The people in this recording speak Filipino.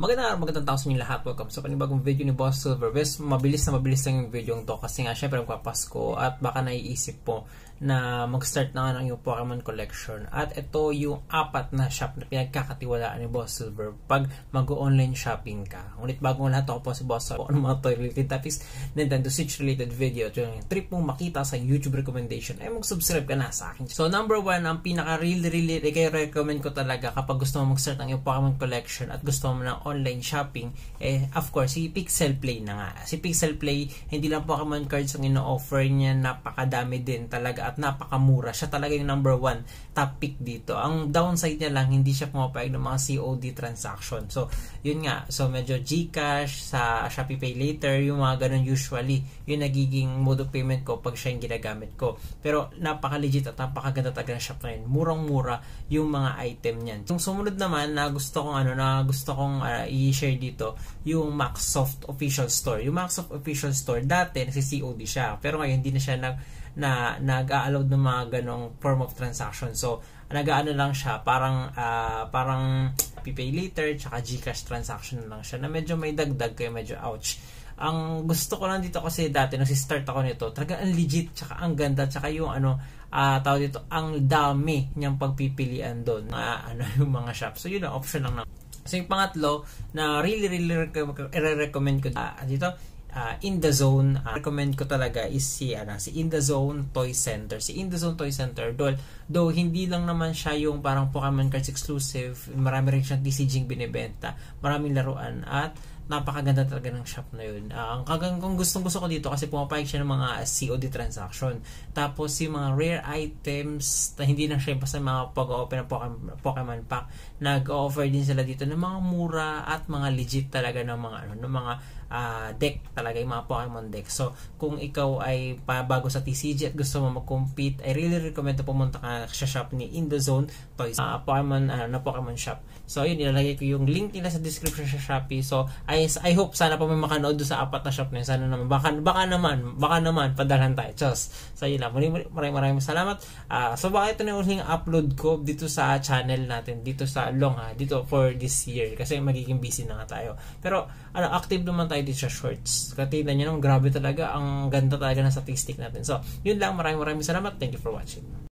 Magandang tao sa inyo lahat. Welcome sa panibagong video ni Boss Silver. Mabilis lang yung video to kasi nga syempre magpapasko at baka naiisip po na mag-start na nga ng yung Pokemon collection. At ito yung 4 na shop na pinagkakatiwalaan ni Boss Silver pag mag-online shopping ka. Ngunit bago lahat ako po si Boss Silver, ano mga toy-related topics, Nintendo Switch related video at yung trip mong makita sa YouTube recommendation ay mag-subscribe ka na sa akin. So number 1, ang pinaka-really recommend ko talaga kapag gusto mo mag-start ng yung Pokemon collection at gusto mo ng online shopping, of course, si Pixel Play na nga. Si Pixel Play, hindi lang Pokemon cards ang ino-offer niya, napakadami din talaga at napakamura. Siya talaga yung number 1 top pick dito. Ang downside niya lang, hindi siya pumapayag ng mga COD transaction. So, yun nga. So, medyo GCash, sa Shopee Pay Later, yung mga ganun usually, yung nagiging mode of payment ko pag siya yung ginagamit ko. Pero, napaka-legit at napakaganda talaga ng shop na yun. Murang-mura yung mga item niyan. Yung sumunod naman na gusto kong i-share dito, yung Maxsoft Official Store. Yung Maxsoft Official Store, dati nasi-COD siya. Pero ngayon, hindi na siya nag-a-allow ng mga ganong form of transaction. So, nag-aano lang siya, parang Pay Later, tsaka GCash transaction lang siya, na medyo may dagdag, kaya medyo ouch. Ang gusto ko lang dito kasi dati, nung si-start ako nito, talaga ang legit, tsaka ang ganda, tsaka yung tawag dito, ang dami niyang pagpipilian doon, yung mga shop. So, yun ang option lang na. So, yung pangatlo, na really recommend ko dito, In The Zone, recommend ko talaga is si In The Zone Toy Center. Si In The Zone Toy Center, though hindi lang naman siya yung parang Pokemon cards exclusive, marami rin siyang TCG binibenta, maraming laruan, at napakaganda talaga ng shop na yun. Kung gustong ko dito kasi pumapayag siya ng mga COD transaction. Tapos yung mga rare items, hindi lang siya basta mga pag-open ng Pokemon pack, nag-offer din sila dito ng mga mura at mga legit talaga ng mga deck talaga, yung mga Pokemon deck. So, kung ikaw ay bago sa TCG at gusto mo mag-compete, I really recommend na pumunta ka sa shop ni In The Zone Toys, Pokemon shop. So, yun, ilalagay ko yung link nila sa description sa Shopee. So, I hope sana pa may makanood doon sa 4 na shop na yun. Sana naman, baka naman, padalhan tayo. Diyos. So, yun lang. Maraming salamat. So, baka ito na yung huling upload ko dito sa channel natin, dito sa dito for this year. Kasi magiging busy na nga tayo. Pero, active naman tayo dito sa shorts. Katignan nyo naman, grabe talaga. Ang ganda talaga ng statistic natin. So, yun lang. Maraming salamat. Thank you for watching.